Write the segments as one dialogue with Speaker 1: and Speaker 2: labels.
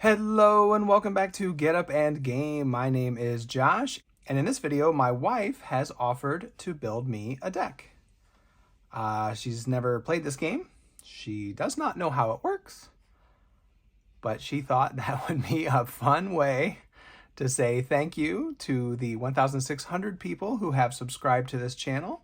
Speaker 1: Hello and welcome back to Get Up and Game. My name is Josh, and in this video, my wife has offered to build me a deck. She's never played this game. She does not know how it works, but she thought that would be a fun way to say thank you to the 1,600 people who have subscribed to this channel.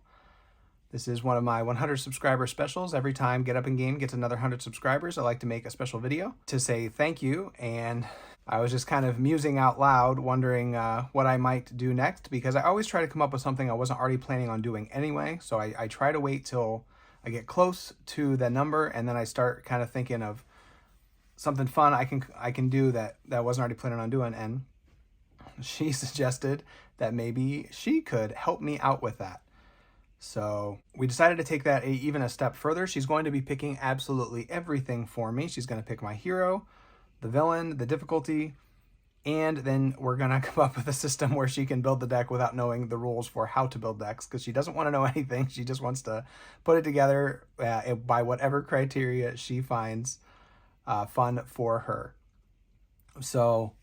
Speaker 1: This is one of my 100 subscriber specials. Every time Get Up and Game gets another 100 subscribers, I like to make a special video to say thank you. And I was just kind of musing out loud, wondering what I might do next, because I always try to come up with something I wasn't already planning on doing anyway. So I try to wait till I get close to the number, and then I start kind of thinking of something fun I can do that I wasn't already planning on doing. And she suggested that maybe she could help me out with that. So we decided to take that even a step further. She's going to be picking absolutely everything for me. She's going to pick my hero, the villain, the difficulty, and then we're going to come up with a system where she can build the deck without knowing the rules for how to build decks, because she doesn't want to know anything. She just wants to put it together by whatever criteria she finds fun for her. So...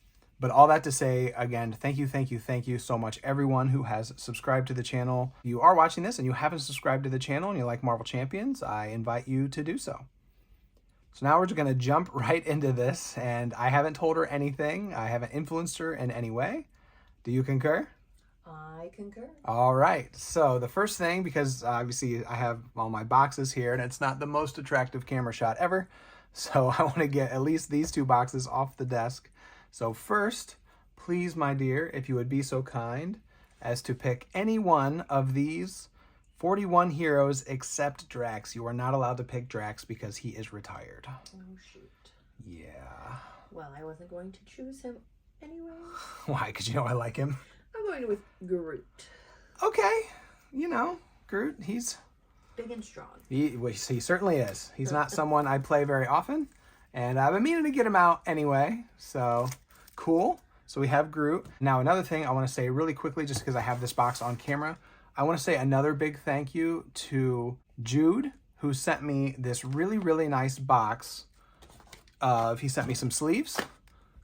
Speaker 1: but all that to say, again, thank you so much, everyone who has subscribed to the channel. If you are watching this and you haven't subscribed to the channel and you like Marvel Champions, I invite you to do so. So now we're just going to jump right into this, and I haven't told her anything. I haven't influenced her in any way. Do you concur?
Speaker 2: I concur.
Speaker 1: All right. So the first thing, because obviously I have all my boxes here, and it's not the most attractive camera shot ever, so I want to get at least these two boxes off the desk. So first, please, my dear, if you would be so kind as to pick any one of these 41 heroes except Drax. You are not allowed to pick Drax because he is retired.
Speaker 2: Oh, shoot.
Speaker 1: Yeah.
Speaker 2: Well, I wasn't going to choose him anyway.
Speaker 1: Why? Because you know I like him.
Speaker 2: I'm going with Groot.
Speaker 1: Okay. You know, Groot, he's...
Speaker 2: big and strong.
Speaker 1: He certainly is. He's not someone I play very often. And I've been meaning to get him out anyway, so cool. So we have Groot. Now, another thing I want to say really quickly, just because I have this box on camera, I want to say another big thank you to Jude, who sent me this really, really nice box he sent me some sleeves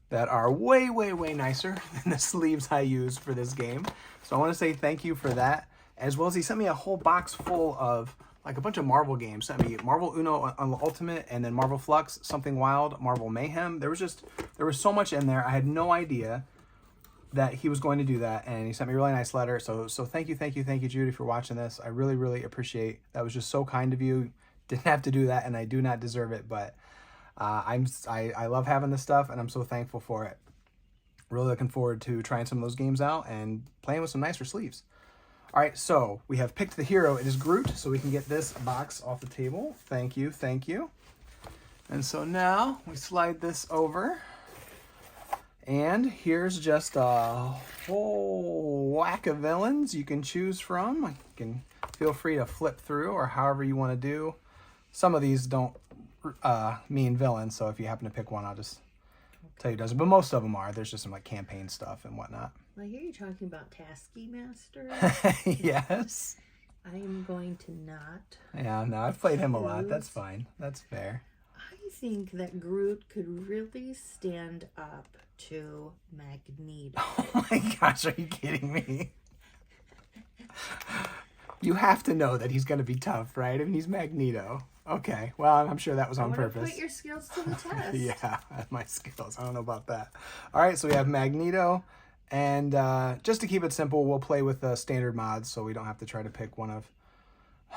Speaker 1: that are way, way, way nicer than the sleeves I use for this game. So I want to say thank you for that, as well as he sent me a whole box full of like a bunch of Marvel games. Sent me Marvel Uno Ultimate, and then Marvel Flux, Something Wild, Marvel Mayhem. There was so much in there. I had no idea that he was going to do that, and he sent me a really nice letter. So thank you, Judy, for watching this. I really, really appreciate. That was just so kind of you. Didn't have to do that, and I do not deserve it, but I love having this stuff, and I'm so thankful for it. Really looking forward to trying some of those games out and playing with some nicer sleeves. All right, so we have picked the hero. It is Groot, so we can get this box off the table. Thank you. And so now we slide this over, and here's just a whole whack of villains you can choose from. You can feel free to flip through or however you want to do. Some of these don't mean villains, so if you happen to pick one, I'll just tell you it doesn't. But most of them are. There's just some like campaign stuff and whatnot.
Speaker 2: I hear you talking about Taskmaster.
Speaker 1: Yes.
Speaker 2: I am going to not.
Speaker 1: Yeah, no, I've played him a lot. That's fine. That's fair.
Speaker 2: I think that Groot could really stand up to Magneto.
Speaker 1: Oh my gosh, are you kidding me? You have to know that he's going to be tough, right? I mean, he's Magneto. Okay, well, I'm sure that was on purpose.
Speaker 2: Put your skills to the test.
Speaker 1: Yeah, my skills. I don't know about that. All right, so we have Magneto. And just to keep it simple, we'll play with the standard mods, so we don't have to try to pick one of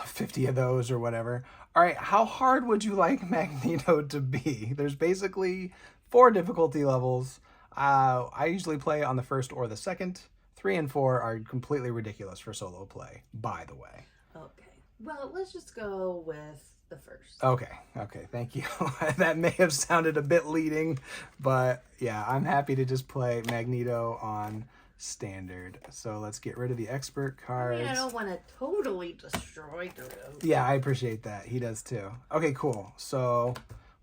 Speaker 1: 50 of those or whatever. All right, how hard would you like Magneto to be? There's basically 4 difficulty levels. I usually play on the first or the second. 3 and 4 are completely ridiculous for solo play, by the way.
Speaker 2: Okay. Well, let's just go with the first.
Speaker 1: Okay, thank you. That may have sounded a bit leading, but yeah, I'm happy to just play Magneto on standard. So let's get rid of the expert cards.
Speaker 2: I mean, I don't want to totally destroy Groot.
Speaker 1: Yeah, I appreciate that. He does too. Okay, cool. So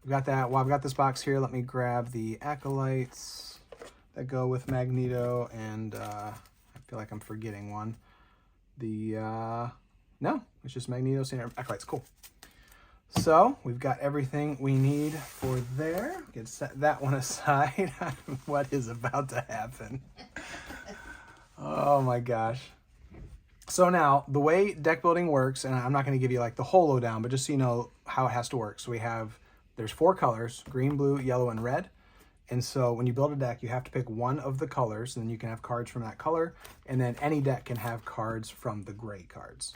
Speaker 1: we've got that. Well, I've got this box here. Let me grab the acolytes that go with Magneto, and I feel like I'm forgetting one. No, it's just Magneto, standard acolytes. Cool. So we've got everything we need for there. We can set that one aside. What is about to happen? Oh my gosh. So now the way deck building works, and I'm not going to give you like the whole lowdown, but just so you know how it has to work. So there's 4 colors: green, blue, yellow, and red. And so when you build a deck, you have to pick one of the colors, and then you can have cards from that color. And then any deck can have cards from the gray cards.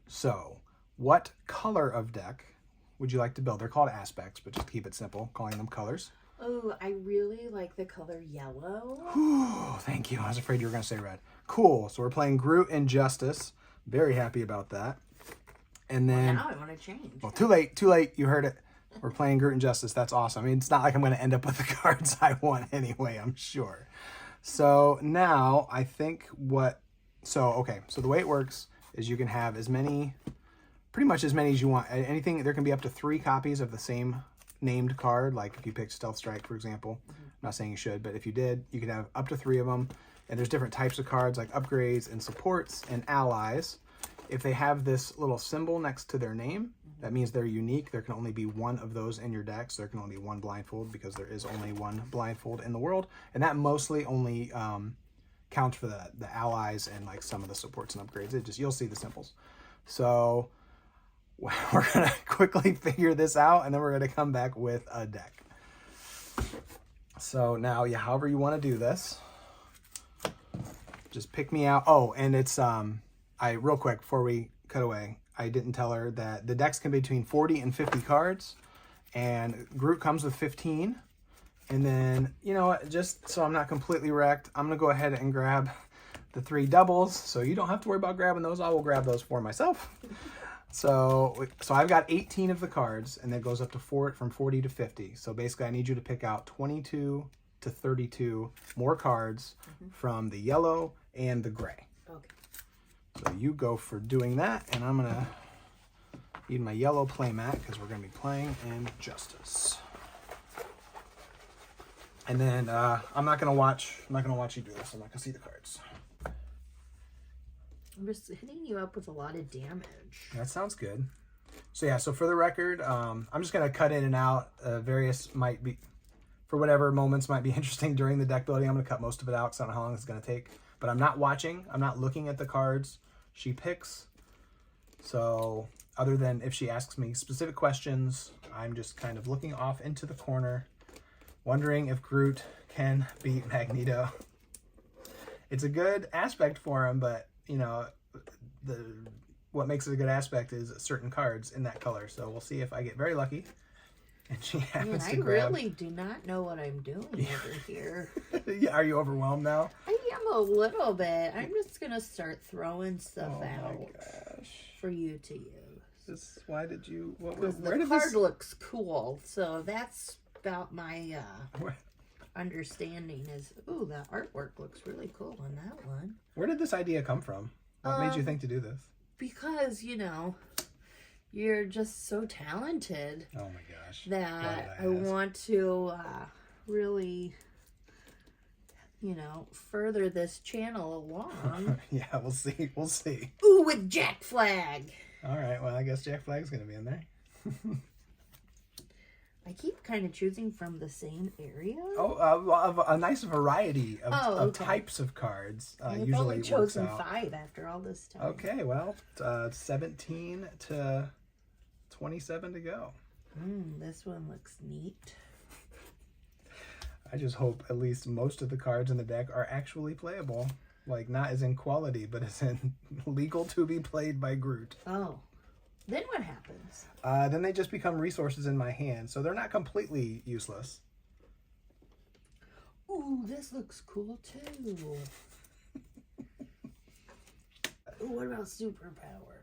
Speaker 1: So what color of deck would you like to build? They're called aspects, but just keep it simple, calling them colors.
Speaker 2: Oh, I really like the color yellow.
Speaker 1: Ooh, thank you. I was afraid you were going to say red. Cool. So we're playing Groot and Justice. Very happy about that. And then...
Speaker 2: Well, now I want to change.
Speaker 1: Well, too late. Too late. You heard it. We're playing Groot and Justice. That's awesome. I mean, it's not like I'm going to end up with the cards I want anyway, I'm sure. So now I think So the way it works is you can have pretty much as many as you want. Anything, there can be up to 3 copies of the same named card. Like if you picked Stealth Strike, for example. I'm not saying you should, but if you did, you could have up to 3 of them. And there's different types of cards like upgrades and supports and allies. If they have this little symbol next to their name, that means they're unique. There can only be one of those in your deck, so there can only be one blindfold because there is only one blindfold in the world. And that mostly only counts for the allies and like some of the supports and upgrades. You'll see the symbols. So we're going to quickly figure this out, and then we're going to come back with a deck. So now, however you want to do this, just pick me out. Oh, and it's, real quick before we cut away, I didn't tell her that the decks can be between 40 and 50 cards, and Groot comes with 15. And then, you know what, just so I'm not completely wrecked, I'm going to go ahead and grab the 3 doubles, so you don't have to worry about grabbing those. I will grab those for myself. So I've got 18 of the cards, and that goes up to from 40 to 50. So basically, I need you to pick out 22 to 32 more cards from the yellow and the gray.
Speaker 2: Okay.
Speaker 1: So you go for doing that, and I'm going to need my yellow play mat because we're going to be playing in Justice. And then I'm not going to watch you do this. I'm not going to see the cards.
Speaker 2: I'm just hitting you up with a lot of damage.
Speaker 1: That sounds good. So for the record, I'm just going to cut in and out. Various might be, for whatever moments might be interesting during the deck building. I'm going to cut most of it out because I don't know how long it's going to take. But I'm not watching. I'm not looking at the cards she picks. So other than if she asks me specific questions, I'm just kind of looking off into the corner, wondering if Groot can beat Magneto. It's a good aspect for him, but you know, what makes it a good aspect is certain cards in that color. So we'll see if I get very lucky and she happens to grab.
Speaker 2: I really do not know what I'm doing over here.
Speaker 1: Yeah, are you overwhelmed now?
Speaker 2: I am a little bit. I'm just going to start throwing stuff out
Speaker 1: my gosh.
Speaker 2: for you to use.
Speaker 1: Why did you...
Speaker 2: Because the card looks cool, so that's about my understanding is, ooh, the artwork looks really cool on that one.
Speaker 1: Where did this idea come from? What made you think to do this?
Speaker 2: Because, you know, you're just so talented.
Speaker 1: Oh my gosh.
Speaker 2: That I want to really, you know, further this channel along.
Speaker 1: Yeah, we'll see. We'll see.
Speaker 2: Ooh, with Jack Flag.
Speaker 1: All right, well, I guess Jack Flag's going to be in there.
Speaker 2: I keep kind of choosing from the same area.
Speaker 1: Oh, a nice variety of types of cards.
Speaker 2: I've
Speaker 1: usually
Speaker 2: only chosen
Speaker 1: works out.
Speaker 2: 5 after all this time.
Speaker 1: Okay, well, 17 to 27 to go.
Speaker 2: This one looks neat.
Speaker 1: I just hope at least most of the cards in the deck are actually playable. Like, not as in quality, but as in legal to be played by Groot.
Speaker 2: Oh. Then what happens?
Speaker 1: Then they just become resources in my hand, so they're not completely useless.
Speaker 2: Ooh, this looks cool too. Ooh, what about superpower?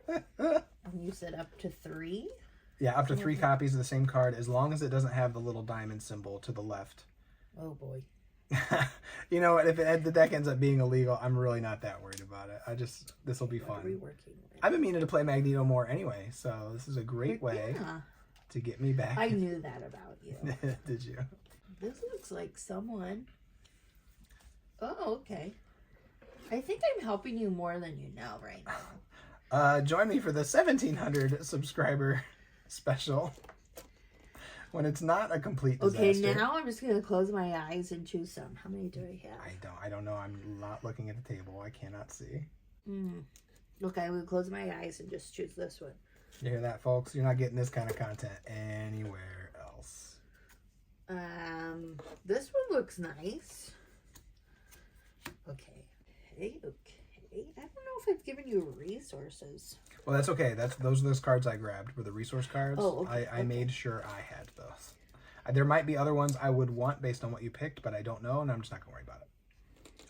Speaker 2: And you said up to 3?
Speaker 1: Yeah, up to 3 copies of the same card, as long as it doesn't have the little diamond symbol to the left.
Speaker 2: Oh boy.
Speaker 1: You know what? If the deck ends up being illegal, I'm really not that worried about it. This will be fun. I've been meaning to play Magneto more anyway, so this is a great way to get me back.
Speaker 2: I knew that about you.
Speaker 1: Did you?
Speaker 2: This looks like someone. Oh, okay. I think I'm helping you more than you know right now.
Speaker 1: Join me for the 1,700 subscriber special when it's not a complete disaster.
Speaker 2: Okay, now I'm just going to close my eyes and choose some. How many do I have?
Speaker 1: I don't know. I'm not looking at the table. I cannot see.
Speaker 2: Okay, I will close my eyes and just choose this one.
Speaker 1: You hear that, folks? You're not getting this kind of content anywhere else.
Speaker 2: This one looks nice. Okay. I don't know if I've given you resources.
Speaker 1: Well, that's okay. Those are those cards I grabbed were the resource cards.
Speaker 2: Oh, okay.
Speaker 1: I made sure I had those. There might be other ones I would want based on what you picked, but I don't know, and I'm just not going to worry about it.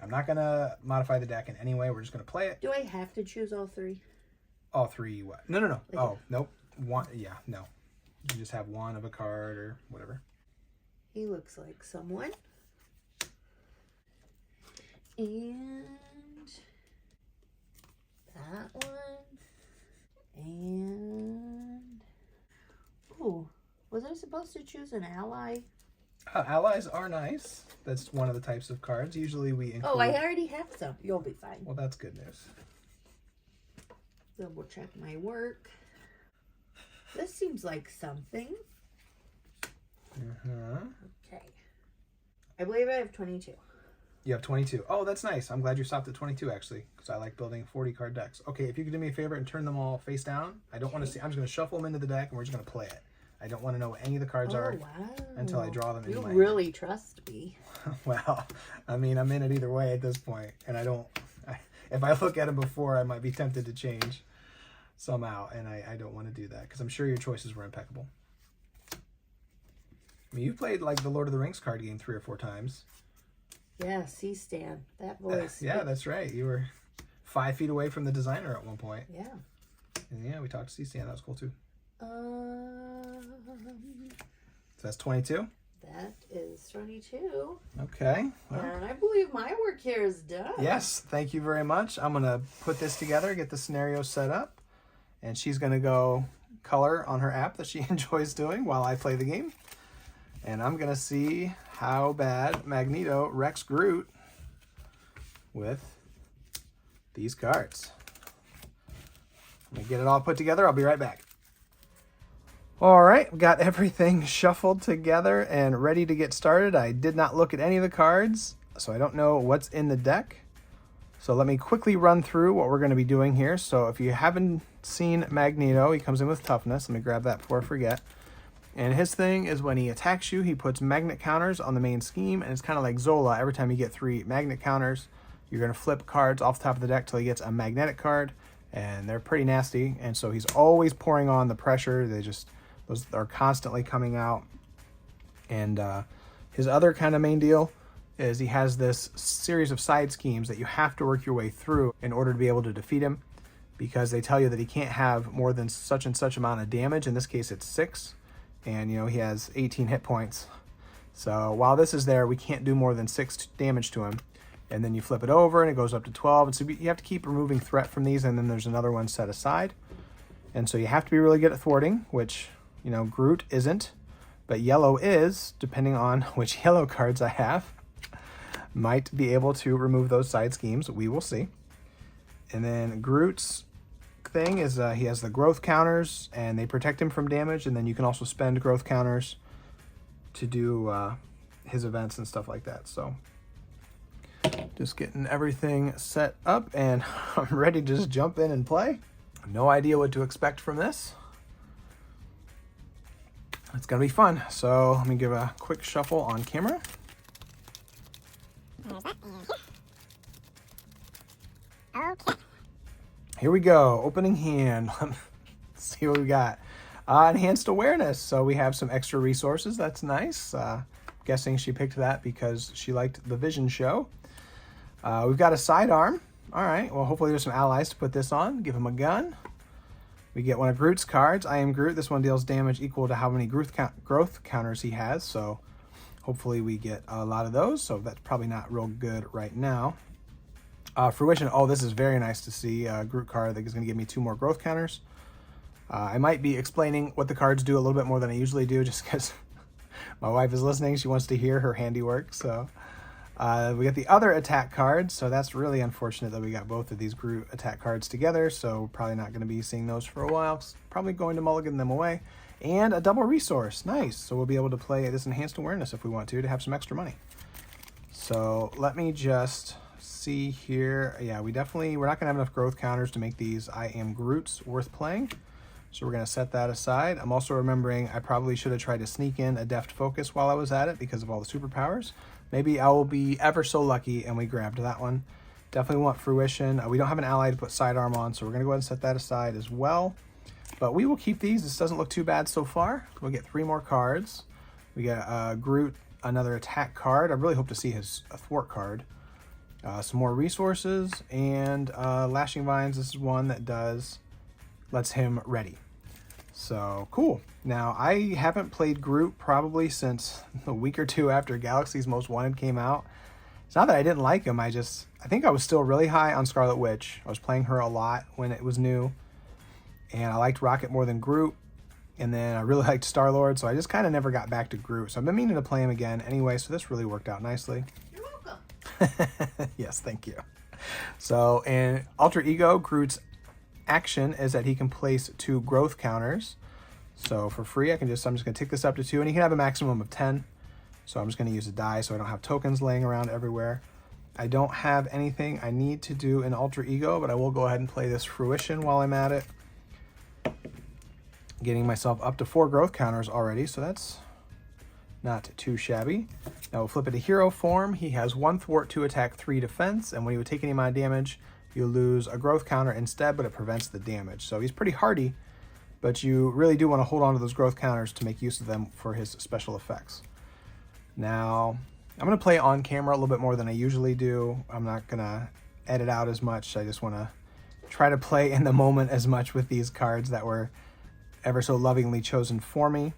Speaker 1: I'm not going to modify the deck in any way. We're just going to play it.
Speaker 2: Do I have to choose all three?
Speaker 1: All three what? No. Like, oh, nope. One. Yeah, no. You just have one of a card or whatever.
Speaker 2: He looks like someone. And that one. And ooh, was I supposed to choose an ally?
Speaker 1: Allies are nice. That's one of the types of cards. Usually we include...
Speaker 2: Oh, I already have some. You'll be fine.
Speaker 1: Well, that's good news.
Speaker 2: Double check my work. This seems like something. Okay. I believe I have 22.
Speaker 1: You have 22. Oh, that's nice. I'm glad you stopped at 22, actually, because I like building 40 card decks. Okay, if you could do me a favor and turn them all face down. I don't want to see. I'm just going to shuffle them into the deck, and we're just going to play it. I don't want to know what any of the cards are until I draw them in my hand.
Speaker 2: You really trust me.
Speaker 1: Well, I mean, I'm in it either way at this point, and if I look at them before, I might be tempted to change somehow, and I don't want to do that, because I'm sure your choices were impeccable. I mean, you played, like, the Lord of the Rings card game 3 or 4 times.
Speaker 2: Yeah, C-Stan. That voice.
Speaker 1: Yeah, that's right. You were 5 feet away from the designer at one point.
Speaker 2: Yeah.
Speaker 1: And yeah, we talked to C-Stan. That was cool, too.
Speaker 2: So
Speaker 1: that's 22?
Speaker 2: That is 22.
Speaker 1: Okay. Well,
Speaker 2: and I believe my work here is done.
Speaker 1: Yes, thank you very much. I'm going to put this together, get the scenario set up, and she's going to go color on her app that she enjoys doing while I play the game. And I'm going to see how bad Magneto wrecks Groot with these cards. Let me get it all put together. I'll be right back. All right, got everything shuffled together and ready to get started. I did not look at any of the cards, so I don't know what's in the deck. So let me quickly run through what we're going to be doing here. So if you haven't seen Magneto, he comes in with toughness. Let me grab that before I forget. And his thing is when he attacks you, he puts magnet counters on the main scheme, and it's kind of like Zola. Every time you get 3 magnet counters, you're going to flip cards off the top of the deck till he gets a magnetic card, and they're pretty nasty. And so he's always pouring on the pressure. Those are constantly coming out. And his other kind of main deal is he has this series of side schemes that you have to work your way through in order to be able to defeat him, because they tell you that he can't have more than such and such amount of damage. In this case, it's 6. And, you know, he has 18 hit points. So while this is there, we can't do more than 6 damage to him. And then you flip it over and it goes up to 12. And so you have to keep removing threat from these, and then there's another one set aside. And so you have to be really good at thwarting, which, you know, Groot isn't, but yellow is, depending on which yellow cards I have. Might be able to remove those side schemes. We will see. And then Groot's thing is he has the growth counters, and they protect him from damage, and then you can also spend growth counters to do his events and stuff like that. So just getting everything set up, and I'm ready to just jump in and play. No idea what to expect from this. It's gonna be fun. So let me give a quick shuffle on camera.
Speaker 3: Okay.
Speaker 1: Here we go, opening hand. Let's see what we got. Enhanced awareness. So we have some extra resources. That's nice. Guessing she picked that because she liked the Vision show. We've got a sidearm. All right, well, hopefully there's some allies to put this on. Give him a gun. We get one of Groot's cards. I am Groot. This one deals damage equal to how many growth counters he has. So hopefully we get a lot of those. So that's probably not real good right now. Fruition. Oh, this is very nice to see. Groot card that is going to give me 2 more growth counters. I might be explaining what the cards do a little bit more than I usually do, just because my wife is listening. She wants to hear her handiwork. So We got the other attack cards, so that's really unfortunate that we got both of these Groot attack cards together, so we're probably not going to be seeing those for a while. Probably going to mulligan them away. And a double resource. Nice. So we'll be able to play this Enhanced Awareness if we want to have some extra money. So let me just see here. Yeah, we're not going to have enough growth counters to make these I Am Groots worth playing. So we're going to set that aside. I'm also remembering I probably should have tried to sneak in a Deft Focus while I was at it because of all the superpowers. Maybe I will be ever so lucky and we grabbed that one. Definitely want Fruition. We don't have an ally to put sidearm on, so we're going to go ahead and set that aside as well. But we will keep these. This doesn't look too bad so far. We'll get 3 more cards. We get Groot, another attack card. I really hope to see his thwart card. Some more resources and Lashing Vines. This is one that lets him ready. So cool. Now I haven't played Groot probably since a week or 2 after Galaxy's Most Wanted came out. It's not that I didn't like him. I think I was still really high on Scarlet Witch. I was playing her a lot when it was new. And I liked Rocket more than Groot. And then I really liked Star-Lord, so I just kind of never got back to Groot. So I've been meaning to play him again anyway, so this really worked out nicely.
Speaker 2: You're welcome.
Speaker 1: Yes, thank you. So in Alter Ego, Groot's action is that he can place 2 growth counters. So for free, I'm just going to take this up to 2, and he can have a maximum of 10. So I'm just going to use a die so I don't have tokens laying around everywhere. I don't have anything I need to do in Alter Ego, but I will go ahead and play this Fruition while I'm at it. Getting myself up to 4 growth counters already, so that's not too shabby. Now we'll flip it to hero form. He has 1 thwart, 2 attack, 3 defense, and when he would take any amount of damage, you lose a growth counter instead, but it prevents the damage. So he's pretty hardy, but you really do want to hold on to those growth counters to make use of them for his special effects. Now, I'm going to play on camera a little bit more than I usually do. I'm not going to edit out as much. I just want to try to play in the moment as much with these cards that were ever so lovingly chosen for me.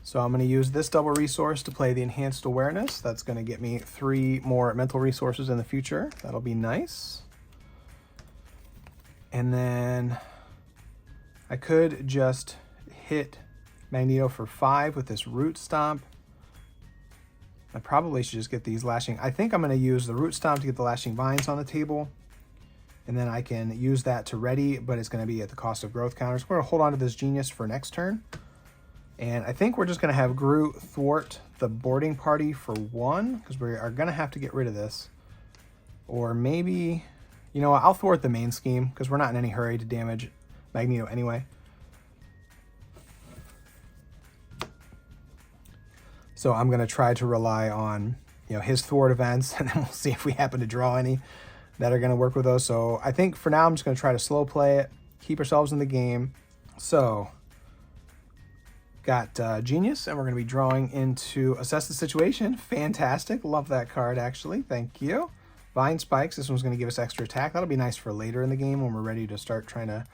Speaker 1: So I'm going to use this double resource to play the Enhanced Awareness. That's going to get me 3 more mental resources in the future. That'll be nice. And then I could just hit Magneto for 5 with this Root Stomp. I probably should just get these Lashing. I think I'm going to use the Root Stomp to get the Lashing Vines on the table. And then I can use that to ready, but it's going to be at the cost of growth counters. We're going to hold on to this Genius for next turn. And I think we're just going to have Groot thwart the boarding party for 1, because we are going to have to get rid of this. Or maybe, you know what, I'll thwart the main scheme, because we're not in any hurry to damage Magneto anyway. So I'm going to try to rely on, his thwart events, and then we'll see if we happen to draw any that are going to work with those. So I think for now I'm just going to try to slow play it, keep ourselves in the game. So got Genius, and we're going to be drawing into Assess the Situation. Fantastic. Love that card, actually. Thank you. Vine Spikes. This one's going to give us extra attack. That'll be nice for later in the game when we're ready to start trying to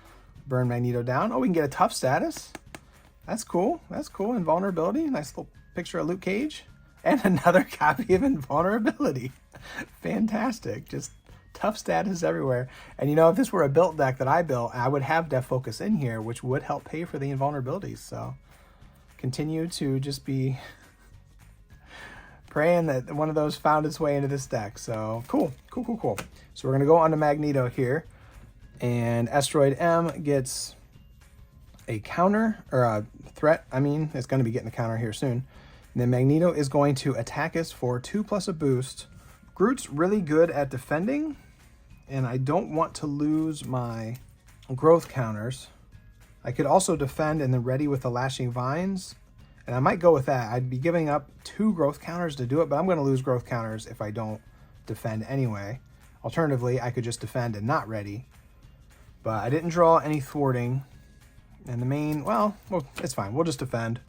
Speaker 1: burn Magneto down. Oh, we can get a tough status. That's cool. That's cool. Invulnerability. Nice little picture of Luke Cage. And another copy of Invulnerability. Fantastic. Just tough status everywhere. And if this were a built deck that I built, I would have Def Focus in here, which would help pay for the invulnerabilities. So continue to just be praying that one of those found its way into this deck. So cool. So we're going to go on to Magneto here. And Asteroid M gets a counter, or a threat. It's going to be getting a counter here soon. And then Magneto is going to attack us for 2 plus a boost. Groot's really good at defending, and I don't want to lose my growth counters. I could also defend and then ready with the Lashing Vines, and I might go with that. I'd be giving up 2 growth counters to do it, but I'm going to lose growth counters if I don't defend anyway. Alternatively, I could just defend and not ready, but I didn't draw any thwarting. And the main, well, it's fine. We'll just defend.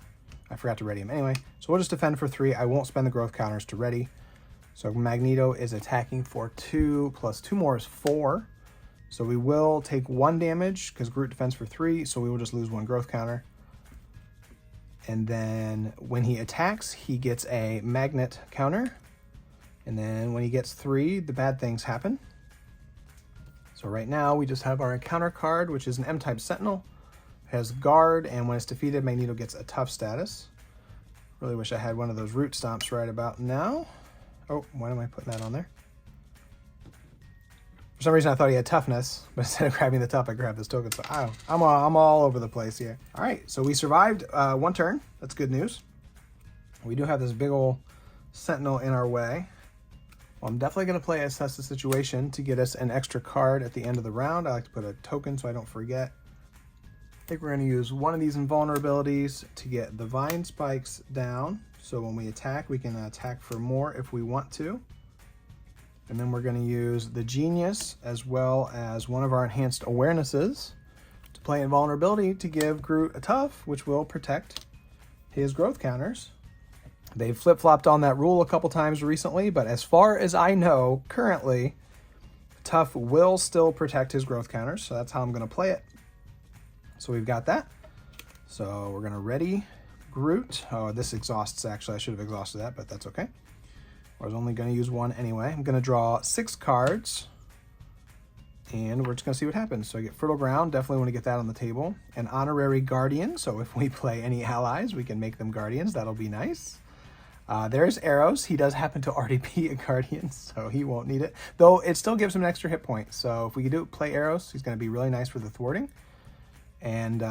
Speaker 1: I forgot to ready him anyway. So we'll just defend for 3. I won't spend the growth counters to ready. So Magneto is attacking for 2, plus 2 more is 4. So we will take 1 damage, because Groot defends for 3, so we will just lose 1 growth counter. And then when he attacks, he gets a magnet counter. And then when he gets 3, the bad things happen. So right now we just have our encounter card, which is an M-type Sentinel. It has guard, and when it's defeated, Magneto gets a tough status. Really wish I had one of those Root Stomps right about now. Oh, why am I putting that on there? For some reason, I thought he had toughness, but instead of grabbing the tough, I grabbed this token. So I'm all over the place here. All right, so we survived one turn. That's good news. We do have this big old sentinel in our way. Well, I'm definitely going to play Assess the Situation to get us an extra card at the end of the round. I like to put a token so I don't forget. I think we're going to use one of these invulnerabilities to get the Vine Spikes down. So when we attack, we can attack for more if we want to. And then we're going to use the Genius as well as one of our enhanced awarenesses to play invulnerability to give Groot a tough, which will protect his growth counters. They've flip-flopped on that rule a couple times recently, but as far as I know, currently, tough will still protect his growth counters, so that's how I'm going to play it. So we've got that. So we're going to ready Groot. Oh, this exhausts, actually. I should have exhausted that, but that's okay. I was only going to use one anyway. I'm going to draw 6 cards, and we're just going to see what happens. So I get Fertile Ground. Definitely want to get that on the table. An Honorary Guardian. So if we play any allies, we can make them Guardians. That'll be nice. There's Arrows. He does happen to already be a Guardian, so he won't need it. Though it still gives him an extra hit point. So if we can play Arrows, he's going to be really nice for the thwarting. And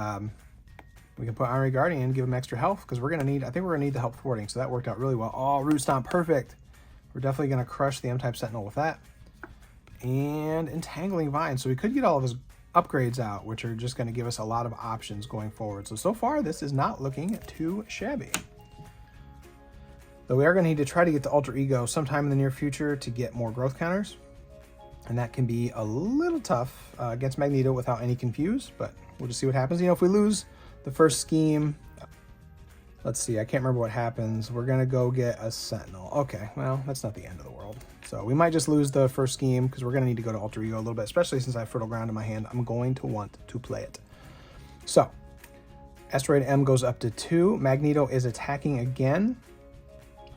Speaker 1: we can put Honorary Guardian and give him extra health because we're going to need, I think we're going to need the help thwarting. So that worked out really well. Oh, Root Stomp, perfect. We're definitely going to crush the M-Type Sentinel with that. And Entangling Vine. So we could get all of his upgrades out, which are just going to give us a lot of options going forward. So far, this is not looking too shabby. Though we are going to need to try to get the Alter Ego sometime in the near future to get more growth counters. And that can be a little tough against Magneto without any confuse, but we'll just see what happens. You know, if we lose the first scheme, let's see, I can't remember what happens. We're going to go get a Sentinel. Okay, well, that's not the end of the world. So we might just lose the first scheme because we're going to need to go to Alter Ego a little bit, especially since I have Fertile Ground in my hand. I'm going to want to play it. So, Asteroid M goes up to 2. Magneto is attacking again.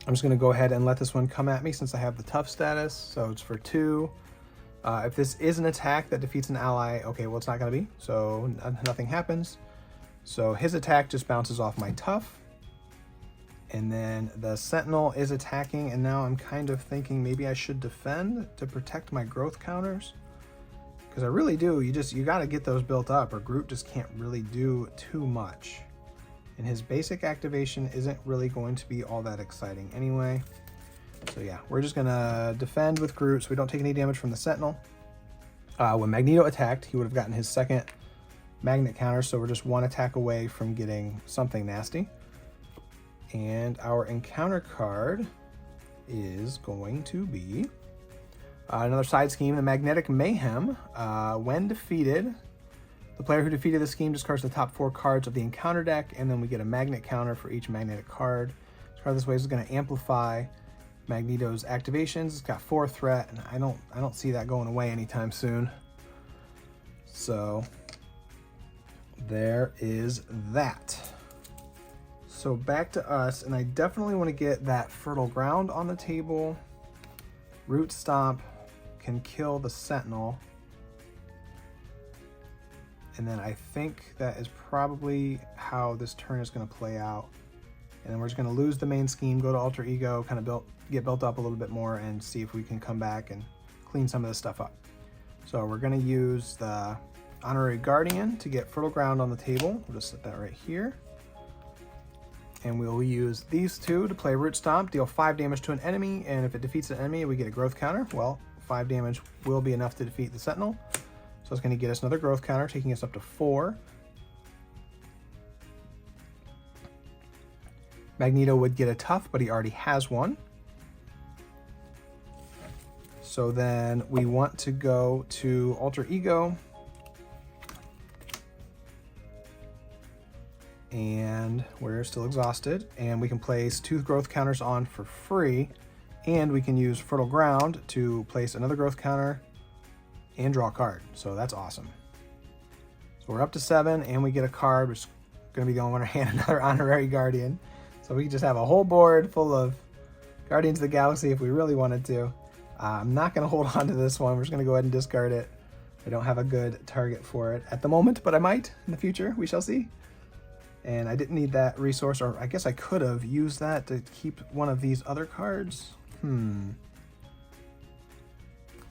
Speaker 1: I'm just going to go ahead and let this one come at me since I have the tough status. So it's for 2. If this is an attack that defeats an ally, okay, well, it's not going to be. So nothing happens. So his attack just bounces off my tough. And then the Sentinel is attacking, and now I'm kind of thinking maybe I should defend to protect my growth counters. Because I really do, you got to get those built up, or Groot just can't really do too much. And his basic activation isn't really going to be all that exciting anyway. So yeah, we're just going to defend with Groot so we don't take any damage from the Sentinel. When Magneto attacked, he would have gotten his second magnet counter, so we're just one attack away from getting something nasty. And our encounter card is going to be another side scheme, the Magnetic Mayhem. When defeated, the player who defeated the scheme discards the top 4 cards of the encounter deck, and then we get a magnet counter for each magnetic card. This card this way is going to amplify Magneto's activations. It's got 4 threat, and I don't see that going away anytime soon. So there is that. So back to us, and I definitely want to get that Fertile Ground on the table. Root Stomp can kill the Sentinel. And then I think that is probably how this turn is going to play out. And then we're just going to lose the main scheme, go to Alter Ego, kind of get built up a little bit more, and see if we can come back and clean some of this stuff up. So we're going to use the Honorary Guardian to get Fertile Ground on the table. We'll just set that right here. And we'll use these 2 to play Root Stomp, deal 5 damage to an enemy, and if it defeats an enemy, we get a growth counter. Well, 5 damage will be enough to defeat the Sentinel. So it's going to get us another growth counter, taking us up to 4. Magneto would get a tough, but he already has one. So then we want to go to Alter Ego. And we're still exhausted. And we can place 2 growth counters on for free. And we can use Fertile Ground to place another growth counter and draw a card. So that's awesome. So we're up to 7, and we get a card, which is going to be the only one in our hand, another Honorary Guardian. So we can just have a whole board full of Guardians of the Galaxy if we really wanted to. I'm not going to hold on to this one. We're just going to go ahead and discard it. I don't have a good target for it at the moment, but I might in the future. We shall see. And I didn't need that resource, or I guess I could have used that to keep one of these other cards.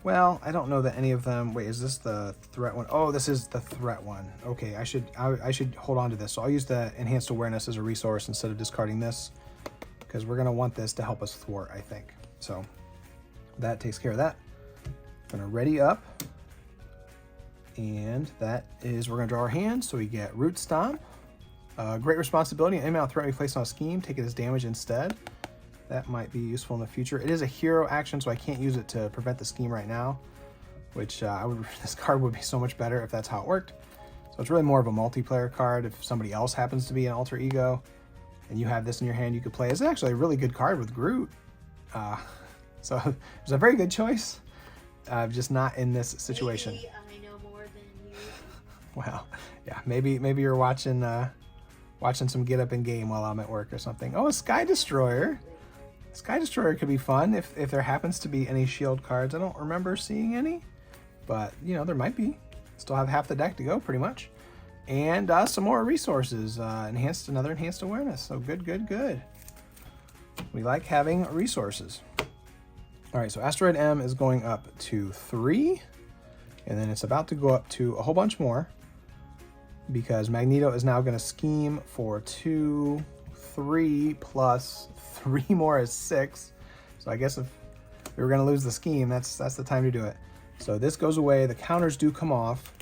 Speaker 1: Well, I don't know that any of them... Wait, is this the threat one? Oh, this is the threat one. Okay, I should hold on to this. So I'll use the enhanced awareness as a resource instead of discarding this, because we're going to want this to help us thwart, I think. So that takes care of that. Going to ready up. And that is, we're going to draw our hand. So we get Root Stomp. Great responsibility. Any amount of threat we place on a scheme, take it as damage instead. That might be useful in the future. It is a hero action, so I can't use it to prevent the scheme right now, which this card would be so much better if that's how it worked. So it's really more of a multiplayer card. If somebody else happens to be an alter ego and you have this in your hand, you could play. It's actually a really good card with Groot. So it was a very good choice. Just not in this situation.
Speaker 2: Maybe I know more than you.
Speaker 1: Well, yeah, maybe you're watching some Get Up and Game while I'm at work or something. Oh, a Sky Destroyer. Sky Destroyer could be fun if there happens to be any shield cards. I don't remember seeing any, but you know, there might be. Still have half the deck to go pretty much. And some more resources. Another enhanced awareness. So good. We like having resources. All right, so Asteroid M is going up to 3, and then it's about to go up to a whole bunch more because Magneto is now going to scheme for 2, 3 plus 3 more is 6. So I guess if we were going to lose the scheme, that's the time to do it. So this goes away. The counters do come off.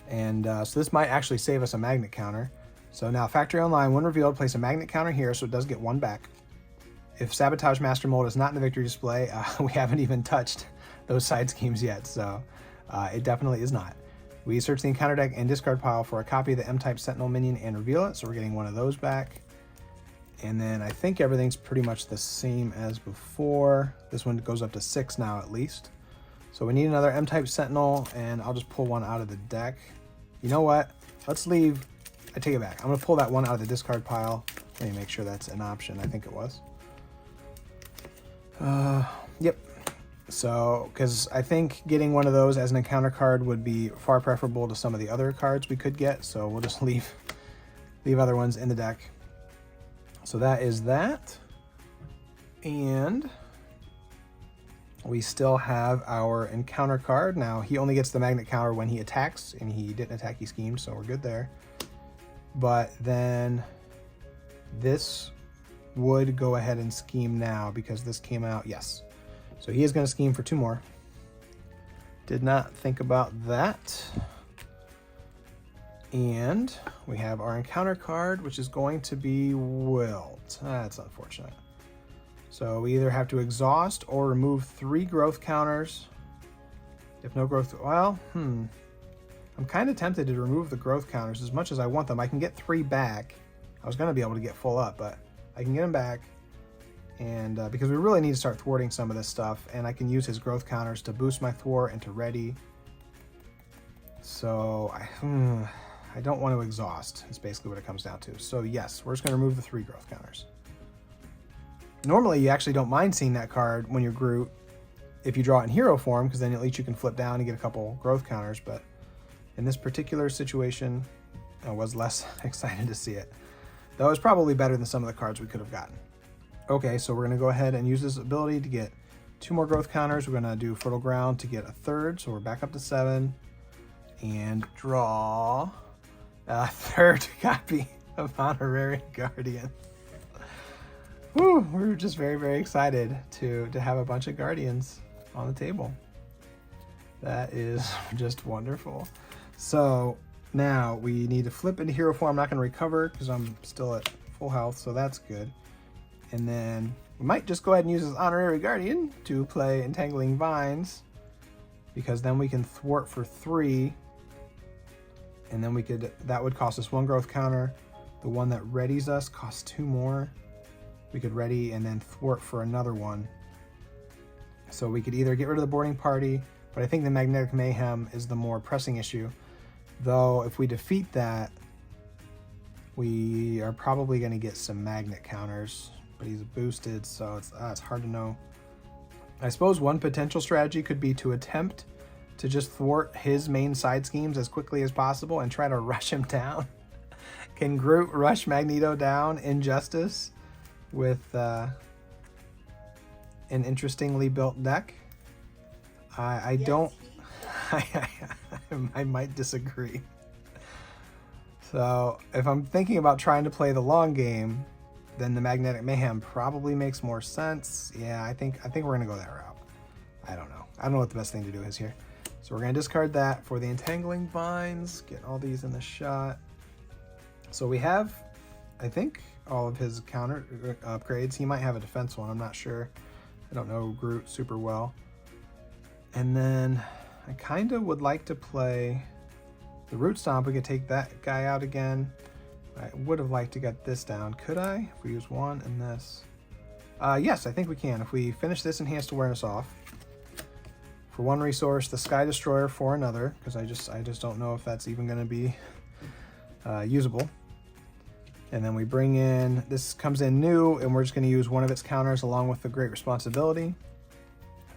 Speaker 1: And so this might actually save us a magnet counter. So now Factory Online, when revealed, place a magnet counter here so it does get 1 back. If Sabotage Master Mold is not in the victory display, we haven't even touched those side schemes yet. So it definitely is not. We search the encounter deck and discard pile for a copy of the M-Type Sentinel minion and reveal it. So we're getting 1 of those back. And then I think everything's pretty much the same as before. This one goes up to 6 now at least. So we need another M-Type Sentinel, and I'll just pull 1 out of the deck. You know what? Let's leave. I take it back. I'm going to pull that 1 out of the discard pile. Let me make sure that's an option. I think it was. Yep. So, because I think getting 1 of those as an encounter card would be far preferable to some of the other cards we could get. So we'll just leave other ones in the deck. So that is that. And we still have our encounter card. Now, he only gets the magnet counter when he attacks, and he didn't attack, he schemed, so we're good there. But then this would go ahead and scheme now because this came out, yes. So he is going to scheme for 2 more. Did not think about that. And we have our encounter card, which is going to be Wilt. That's unfortunate. So we either have to exhaust or remove 3 growth counters. If no growth, well, I'm kind of tempted to remove the growth counters as much as I want them. I can get 3 back. I was going to be able to get full up, but I can get them back. And because we really need to start thwarting some of this stuff, and I can use his growth counters to boost my thwart and to ready. So I don't want to exhaust, is basically what it comes down to. So yes, we're just going to remove the 3 growth counters. Normally, you actually don't mind seeing that card when you're Groot if you draw it in hero form, because then at least you can flip down and get a couple growth counters. But in this particular situation, I was less excited to see it. Though it's probably better than some of the cards we could have gotten. Okay, so we're going to go ahead and use this ability to get 2 more growth counters. We're going to do Fertile Ground to get a 3rd, so we're back up to 7. And draw a 3rd copy of Honorary Guardian. Whew, we're just very excited to have a bunch of Guardians on the table. That is just wonderful. So now we need to flip into hero form. I'm not going to recover because I'm still at full health, so that's good. And then we might just go ahead and use this Honorary Guardian to play Entangling Vines, because then we can thwart for 3. And then that would cost us 1 growth counter. The one that readies us costs 2 more. We could ready and then thwart for another 1. So we could either get rid of the boarding party, but I think the Magnetic Mayhem is the more pressing issue. Though if we defeat that, we are probably going to get some magnet counters, but he's boosted, so it's hard to know. I suppose one potential strategy could be to attempt to just thwart his main side schemes as quickly as possible and try to rush him down. Can Groot rush Magneto down in justice with an interestingly built deck. I
Speaker 2: Yes,
Speaker 1: don't.
Speaker 2: he-
Speaker 1: I might disagree. So if I'm thinking about trying to play the long game, then the Magnetic Mayhem probably makes more sense. Yeah, I think we're gonna go that route. I don't know. I don't know what the best thing to do is here. So we're gonna discard that for the Entangling Vines. Get all these in the shot. So we have, I think, all of his counter upgrades. He might have a defense one. I'm not sure. I don't know Groot super well. And then I kind of would like to play the Root Stomp. We could take that guy out again. I would have liked to get this down. Could I? If we use one and this. Yes, I think we can. If we finish this Enhanced Awareness off. For one resource, the Sky Destroyer for another. Because I just don't know if that's even going to be usable. And then we bring in, this comes in new, and we're just going to use one of its counters along with the Great Responsibility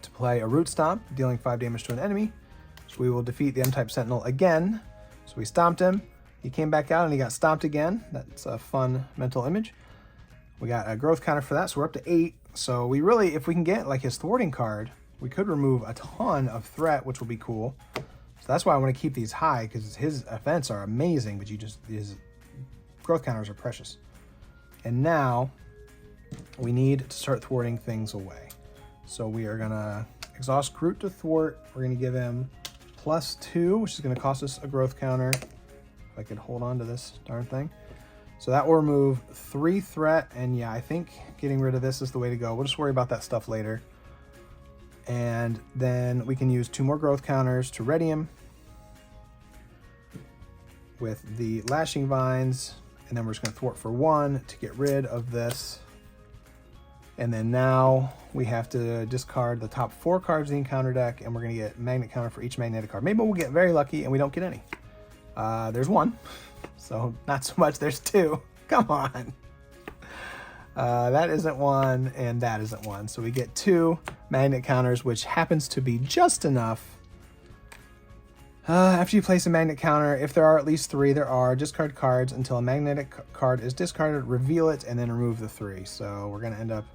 Speaker 1: to play a Root Stomp, dealing 5 damage to an enemy. So we will defeat the M-Type Sentinel again. So we stomped him. He came back out and he got stomped again. That's a fun mental image. We got a growth counter for that, so we're up to 8. So we really, if we can get like his thwarting card, we could remove a ton of threat, which will be cool. So that's why I want to keep these high, because his events are amazing, but his growth counters are precious. And now we need to start thwarting things away. So we are gonna exhaust Groot to thwart. We're gonna give him +2, which is gonna cost us a growth counter. If I could hold on to this darn thing. So that will remove 3 threat, and yeah, I think getting rid of this is the way to go. We'll just worry about that stuff later. And then we can use 2 more growth counters to ready him with the Lashing Vines, and then we're just gonna thwart for 1 to get rid of this. And then now we have to discard the top 4 cards in the encounter deck, and we're gonna get magnet counter for each magnetic card. Maybe we'll get very lucky and we don't get any. There's 1, so not so much, there's 2. Come on. That isn't 1, and that isn't 1. So we get 2 magnet counters, which happens to be just enough. After you place a magnet counter, if there are at least 3, there are, discard cards until a magnetic card is discarded, reveal it, and then remove the 3. So we're gonna end up,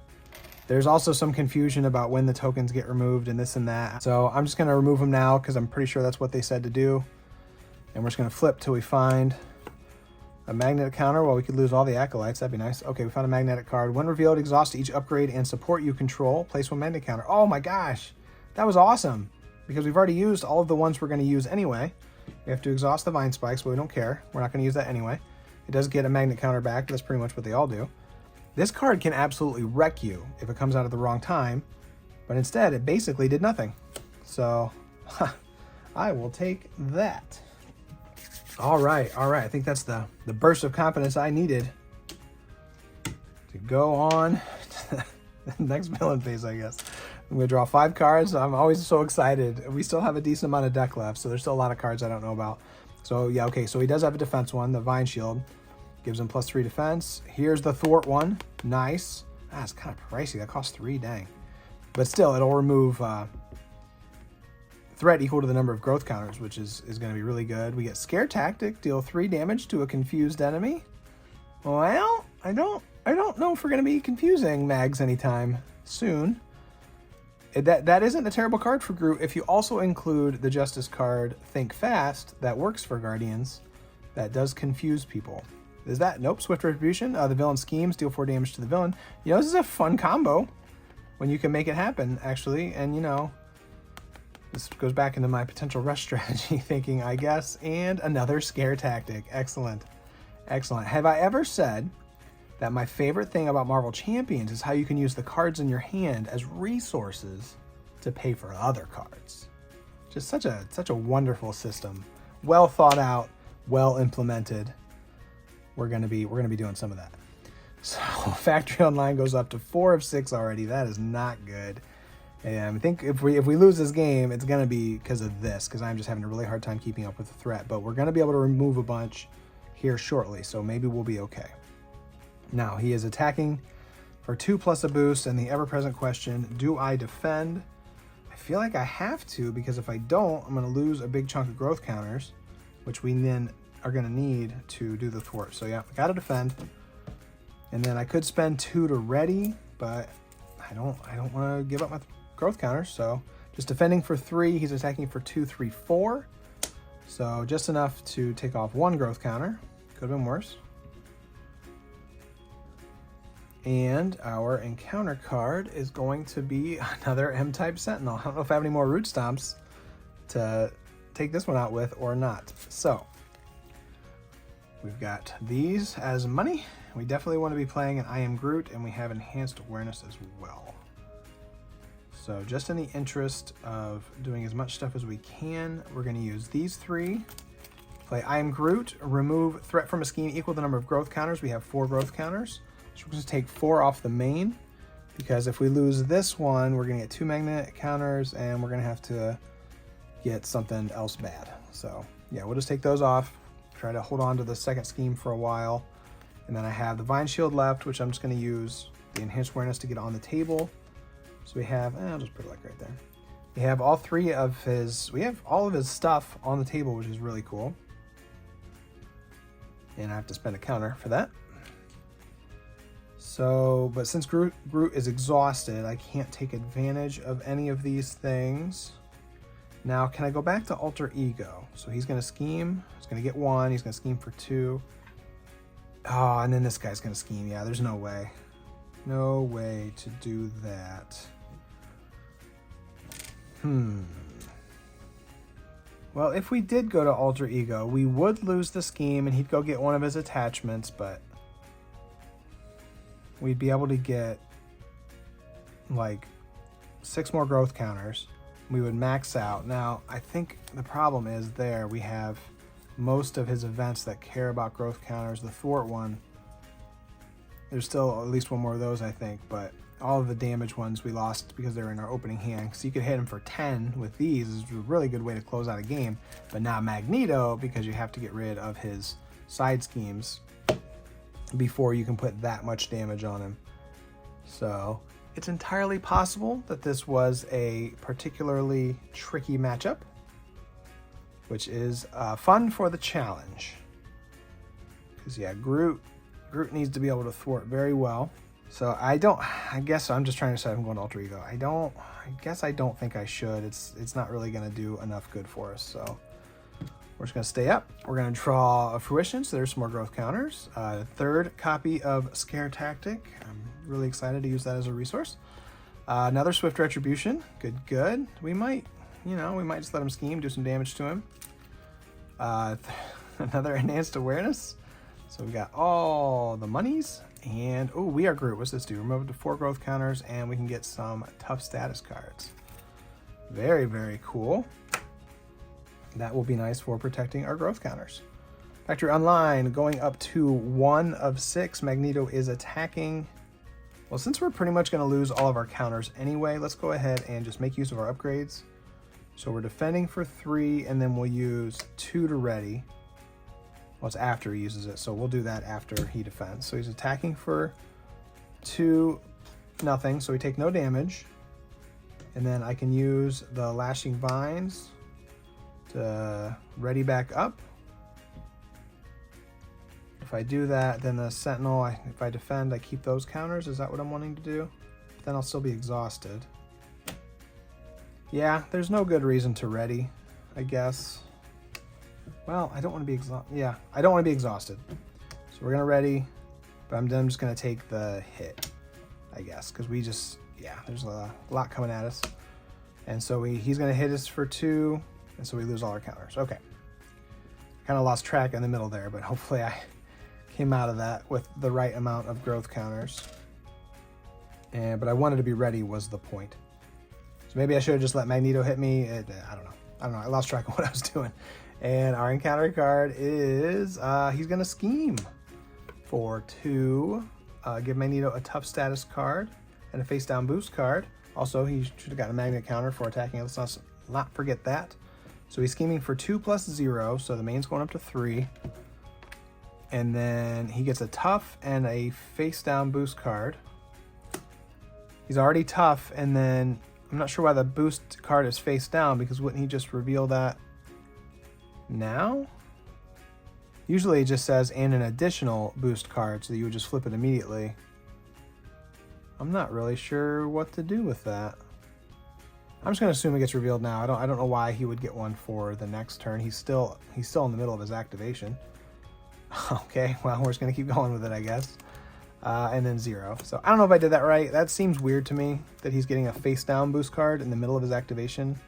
Speaker 1: there's also some confusion about when the tokens get removed and this and that. So I'm just gonna remove them now because I'm pretty sure that's what they said to do. And we're just gonna flip till we find a magnetic counter. Well, we could lose all the acolytes, that'd be nice. Okay, we found a magnetic card. When revealed, exhaust each upgrade and support you control. Place 1 magnetic counter. Oh my gosh, that was awesome. Because we've already used all of the ones we're gonna use anyway. We have to exhaust the Vine Spikes, but we don't care. We're not gonna use that anyway. It does get a magnet counter back, but that's pretty much what they all do. This card can absolutely wreck you if it comes out at the wrong time, but instead it basically did nothing. So, I will take that. All right. I think that's the burst of confidence I needed to go on to the next villain phase, I guess. I'm gonna draw 5 cards. I'm always so excited. We still have a decent amount of deck left, so there's still a lot of cards I don't know about. So yeah, okay, so he does have a defense one, the Vine Shield. Gives him +3 defense. Here's the thwart one. Nice. Ah, it's kind of pricey. That costs 3, dang. But still, it'll remove threat equal to the number of growth counters, which is going to be really good. We get Scare Tactic, deal 3 damage to a confused enemy. Well, I don't know if we're going to be confusing mags anytime soon. That isn't a terrible card for Groot if you also include the Justice card, Think Fast, that works for Guardians, that does confuse people. Is that? Nope. Swift Retribution. The villain schemes, deal 4 damage to the villain. You know, this is a fun combo when you can make it happen, actually. And, you know, this goes back into my potential rush strategy thinking, I guess. And another Scare Tactic. Excellent. Excellent. Have I ever said that my favorite thing about Marvel Champions is how you can use the cards in your hand as resources to pay for other cards? Just such a wonderful system. Well thought out, well implemented. We're gonna be doing some of that. So Factory Online goes up to 4 of 6 already. That is not good. And I think if we lose this game, it's gonna be because of this, because I'm just having a really hard time keeping up with the threat. But we're gonna be able to remove a bunch here shortly, so maybe we'll be okay. Now he is attacking for 2 plus a boost, and the ever-present question: do I defend? I feel like I have to, because if I don't, I'm gonna lose a big chunk of growth counters, which we then are gonna need to do the thwart. So yeah, I gotta defend. And then I could spend 2 to ready, but I I don't want to give up my growth counters, so just defending for 3. He's attacking for 2, 3, 4. So just enough to take off 1 growth counter. Could have been worse. And our encounter card is going to be another M-type Sentinel. I don't know if I have any more Root Stomps to take this one out with or not. So we've got these as money. We definitely want to be playing an I Am Groot, and we have Enhanced Awareness as well. So just in the interest of doing as much stuff as we can, we're going to use these 3. Play I Am Groot, remove threat from a scheme equal to the number of growth counters. We have 4 growth counters. So we're going to take 4 off the main, because if we lose this one, we're going to get 2 magnet counters, and we're going to have to get something else bad. So yeah, we'll just take those off, try to hold on to the second scheme for a while. And then I have the Vine Shield left, which I'm just going to use the Enhanced Awareness to get on the table. So we have, I'll just put it like right there. We have all of his stuff on the table, which is really cool. And I have to spend a counter for that. So, but since Groot is exhausted, I can't take advantage of any of these things. Now, can I go back to Alter Ego? So he's going to scheme. He's going to get 1. He's going to scheme for 2. Oh, and then this guy's going to scheme. Yeah, there's no way. No way to do that. Well, if we did go to Alter Ego, we would lose the scheme, and he'd go get one of his attachments, but we'd be able to get like 6 more growth counters. We would max out. Now, I think the problem is there we have most of his events that care about growth counters. The thwart one, there's still at least 1 more of those, I think, but all of the damage ones we lost because they were in our opening hand. So you could hit him for 10 with these. Is a really good way to close out a game. But not Magneto, because you have to get rid of his side schemes before you can put that much damage on him. So it's entirely possible that this was a particularly tricky matchup, which is fun for the challenge. Because yeah, Groot needs to be able to thwart very well. So I guess I'm just trying to decide if I'm going to Alter Ego. I guess I don't think I should. It's not really going to do enough good for us. So we're just going to stay up. We're going to draw a Fruition, so there's some more growth counters. 3rd copy of Scare Tactic. I'm really excited to use that as a resource. Another Swift Retribution. Good. We might just let him scheme, do some damage to him. Another Enhanced Awareness. So we got all the monies. And, oh, We Are Groot. What's this do? Remove up to 4 growth counters, and we can get some tough status cards. Very, very cool. That will be nice for protecting our growth counters. Factory Online, going up to 1 of 6. Magneto is attacking. Well, since we're pretty much going to lose all of our counters anyway, let's go ahead and just make use of our upgrades. So we're defending for 3, and then we'll use 2 to ready. Well, it's after he uses it, so we'll do that after he defends. So he's attacking for 2, nothing, so we take no damage. And then I can use the Lashing Vines to ready back up. If I do that, then the Sentinel, if I defend, I keep those counters. Is that what I'm wanting to do? But then I'll still be exhausted. Yeah, there's no good reason to ready, I guess. Well, I don't want to be exhausted. Yeah, I don't want to be exhausted. So we're going to ready, but I'm just going to take the hit, I guess, because there's a lot coming at us. And so he's going to hit us for 2, and so we lose all our counters. Okay. Kind of lost track in the middle there, but hopefully I came out of that with the right amount of growth counters. But I wanted to be ready was the point. So maybe I should have just let Magneto hit me. I don't know. I lost track of what I was doing. And our encounter card is, he's going to scheme for 2. Give Magneto a tough status card and a face down boost card. Also, he should have gotten a magnet counter for attacking. Let's not forget that. So he's scheming for 2 plus 0. So the main's going up to 3. And then he gets a tough and a face down boost card. He's already tough. And then I'm not sure why the boost card is face down, because wouldn't he just reveal that now? Usually it just says and an additional boost card, so that you would just flip it immediately. I'm not really sure what to do with that. I'm just gonna assume it gets revealed now. I don't know why he would get one for the next turn. He's still in the middle of his activation. Okay, well, we're just gonna keep going with it, I guess. And then 0. So I don't know if I did that right. That seems weird to me that he's getting a face down boost card in the middle of his activation.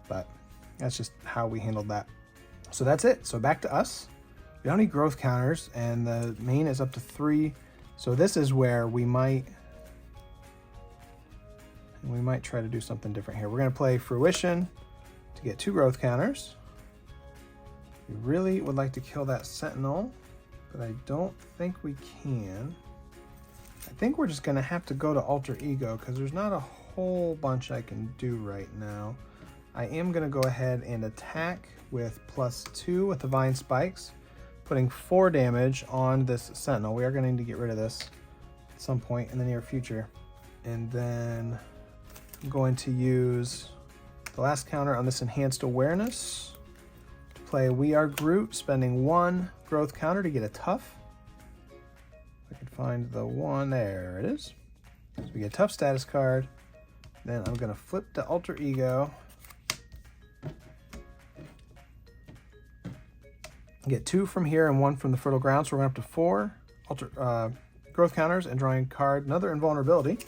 Speaker 1: But that's just how we handled that. So that's it. So back to us. We don't need growth counters, and the main is up to 3. So this is where we might try to do something different here. We're going to play Fruition to get 2 growth counters. We really would like to kill that Sentinel, but I don't think we can. I think we're just going to have to go to Alter Ego because there's not a whole bunch I can do right now. I am going to go ahead and attack with +2 with the Vine Spikes, putting 4 damage on this Sentinel. We are going to need to get rid of this at some point in the near future. And then I'm going to use the last counter on this Enhanced Awareness to play We Are Groot, spending 1 growth counter to get a Tough. If I can find the one, there it is. So we get a Tough status card. Then I'm going to flip to Alter Ego. Get 2 from here and 1 from the Fertile Ground, so we're going up to 4 growth counters and drawing card, another Invulnerability.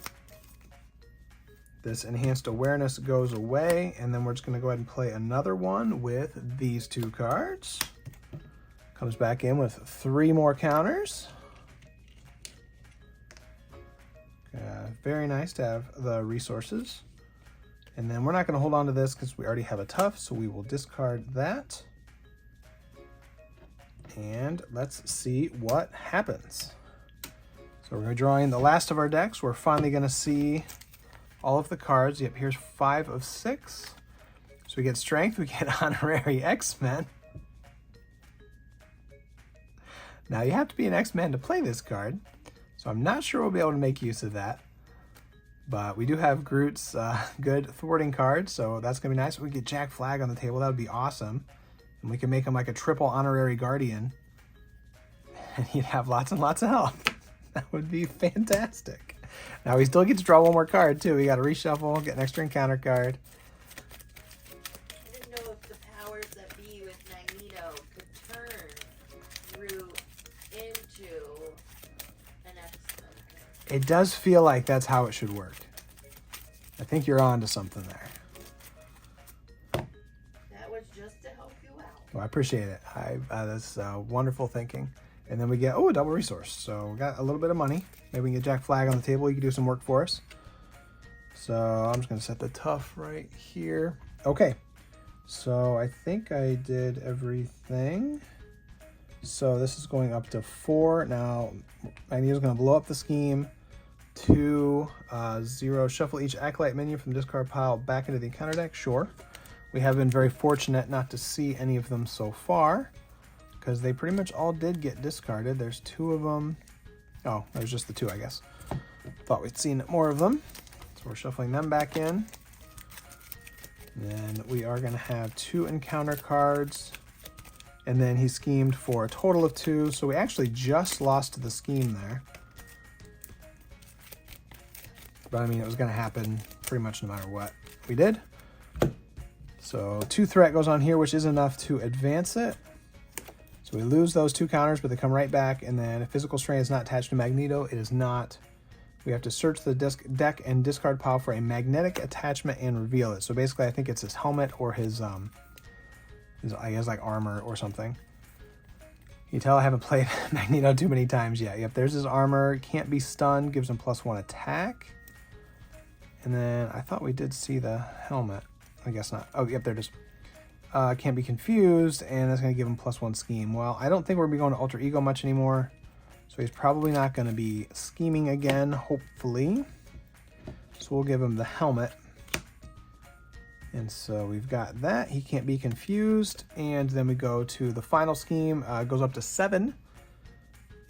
Speaker 1: This Enhanced Awareness goes away, and then we're just going to go ahead and play another one with these 2 cards. Comes back in with 3 more counters. Very nice to have the resources. And then we're not going to hold on to this because we already have a Tough, so we will discard that. And let's see what happens. So we're drawing the last of our decks. We're finally going to see all of the cards. Yep, here's 5 of 6. So we get Strength, we get Honorary X-Men. Now you have to be an X-Men to play this card, so I'm not sure we'll be able to make use of that. But we do have Groot's good thwarting card, so that's going to be nice. We get Jack Flag on the table, that would be awesome. And we can make him like a triple Honorary Guardian. And he'd have lots and lots of health. That would be fantastic. Now we still get to draw 1 more card too. We got to reshuffle, get an extra encounter card.
Speaker 2: I didn't know if the powers that be with Magneto could turn Groot into an X-Men.
Speaker 1: It does feel like that's how it should work. I think you're on to something there.
Speaker 2: That was just to help you out.
Speaker 1: Well, I appreciate it. That's wonderful thinking. And then we get, a double resource. So we got a little bit of money. Maybe we can get Jack Flag on the table. You can do some work for us. So I'm just going to set the Tough right here. Okay. So I think I did everything. So this is going up to 4. Now, Magneto's going to blow up the scheme. 2, 0. Shuffle each Acolyte menu from the discard pile back into the encounter deck. Sure. We have been very fortunate not to see any of them so far, because they pretty much all did get discarded. There's 2 of them. Oh, there's just the 2, I guess. Thought we'd seen more of them. So we're shuffling them back in. Then we are going to have 2 encounter cards. And then he schemed for a total of 2. So we actually just lost the scheme there. But I mean, it was going to happen pretty much no matter what we did. So 2 threat goes on here, which is enough to advance it. So we lose those 2 counters, but they come right back. And then if Physical Strain is not attached to Magneto, it is not. We have to search the deck and discard pile for a magnetic attachment and reveal it. So basically, I think it's his helmet or his I guess like armor or something. You tell I haven't played Magneto too many times yet. Yep, there's his armor. Can't be stunned. Gives him +1 attack. And then I thought we did see the helmet. I guess not. Oh, yep, there it is. Can't be confused, and that's going to give him +1 scheme. Well, I don't think we're going to be going to Alter Ego much anymore, so he's probably not going to be scheming again, hopefully. So we'll give him the helmet. And so we've got that. He can't be confused. And then we go to the final scheme. It goes up to 7.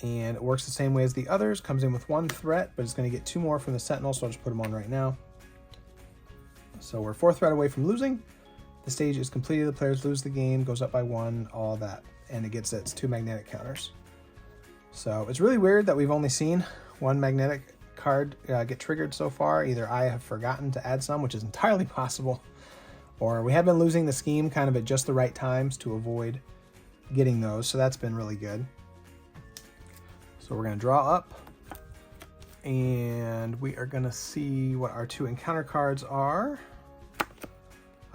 Speaker 1: And it works the same way as the others. Comes in with 1 threat, but it's going to get 2 more from the Sentinel, so I'll just put him on right now. So we're 4 threat away from losing. The stage is completed. The players lose the game. Goes up by 1. All that. And it gets its 2 magnetic counters. So it's really weird that we've only seen 1 magnetic card get triggered so far. Either I have forgotten to add some, which is entirely possible, or we have been losing the scheme kind of at just the right times to avoid getting those. So that's been really good. So we're going to draw up, and we are going to see what our 2 encounter cards are.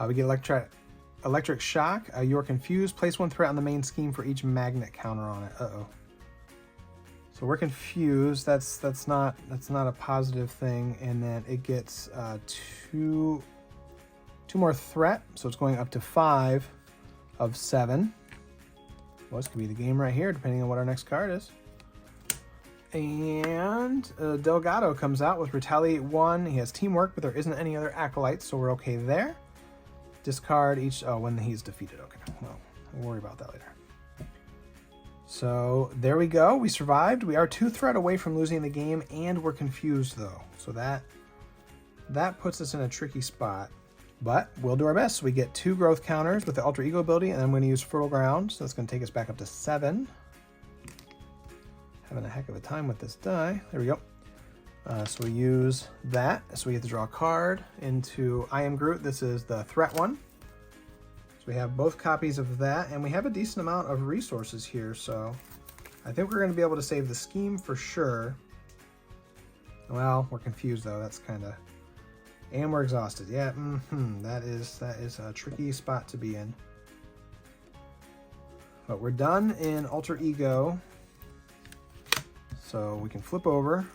Speaker 1: We get electric shock. You're confused. Place 1 threat on the main scheme for each magnet counter on it. Uh-oh. So we're confused. That's not a positive thing. And then it gets 2 more threat. So it's going up to 5 of 7. Well, this could be the game right here, depending on what our next card is. And Delgado comes out with Retaliate 1. He has Teamwork, but there isn't any other acolytes, so we're okay there. Discard each... Oh, when he's defeated. Okay, well, we'll worry about that later. So there we go. We survived. We are 2 threat away from losing the game, and we're confused, though. So that puts us in a tricky spot. But we'll do our best. So we get 2 growth counters with the Alter Ego ability, and I'm going to use Fertile Ground. So that's going to take us back up to 7. Having a heck of a time with this die. There we go. So we use that. So we get to draw a card into I Am Groot. This is the threat one. So we have both copies of that, and we have a decent amount of resources here. So I think we're going to be able to save the scheme for sure. Well, we're confused though. That's kind of... And we're exhausted. Yeah, that is a tricky spot to be in. But we're done in Alter Ego. So we can flip over.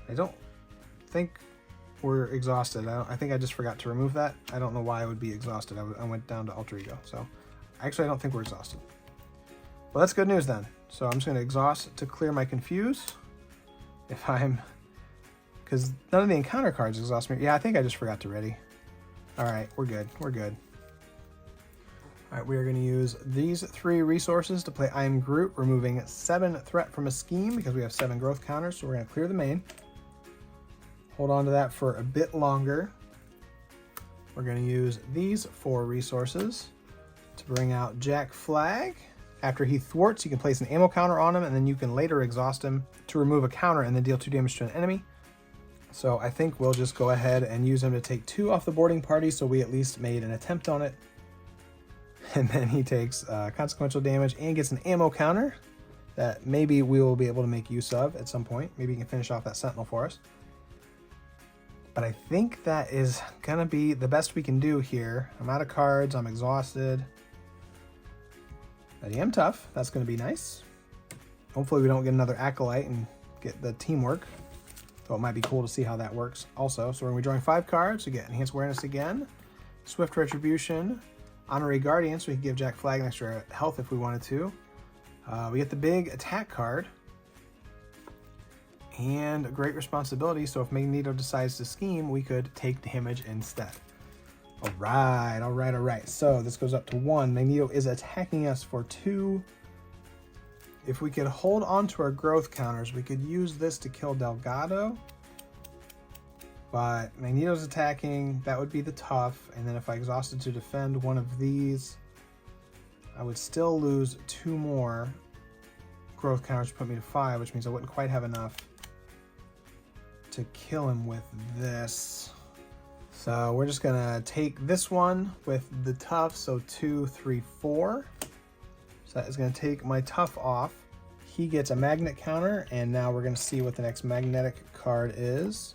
Speaker 1: I don't think we're exhausted. I think I just forgot to remove that. I don't know why I would be exhausted. I went down to Alter Ego. So actually, I don't think we're exhausted. Well, that's good news then. So I'm just going to exhaust to clear my confuse. If I'm... Because none of the encounter cards exhaust me. Yeah, I think I just forgot to ready. All right, we're good. We're good. All right, we are going to use these 3 resources to play I Am Groot, removing 7 threat from a scheme because we have 7 growth counters. So we're going to clear the main. Hold on to that for a bit longer. We're going to use these 4 resources to bring out Jack Flag. After he thwarts, you can place an ammo counter on him, and then you can later exhaust him to remove a counter and then deal 2 damage to an enemy. So I think we'll just go ahead and use him to take 2 off the boarding party, so we at least made an attempt on it. And then he takes consequential damage and gets an ammo counter that maybe we will be able to make use of at some point. Maybe he can finish off that Sentinel for us. But I think that is going to be the best we can do here. I'm out of cards. I'm exhausted. But I am tough. That's going to be nice. Hopefully we don't get another Acolyte and get the teamwork. Though it might be cool to see how that works also. So we're going to be drawing 5 cards. We get Enhanced Awareness again. Swift Retribution. Honorary Guardian, so we can give Jack Flag an extra health if we wanted to. We get the big attack card. And a Great Responsibility, so if Magneto decides to scheme, we could take damage instead. Alright, alright, alright. So this goes up to 1. Magneto is attacking us for 2. If we could hold on to our growth counters, we could use this to kill Delgado. But Magneto's attacking, that would be the tough. And then if I exhausted to defend one of these, I would still lose 2 more growth counters to put me to 5, which means I wouldn't quite have enough to kill him with this. So we're just gonna take this one with the tough, so 2, 3, 4. So that is gonna take my tough off. He gets a magnet counter, and now we're gonna see what the next magnetic card is.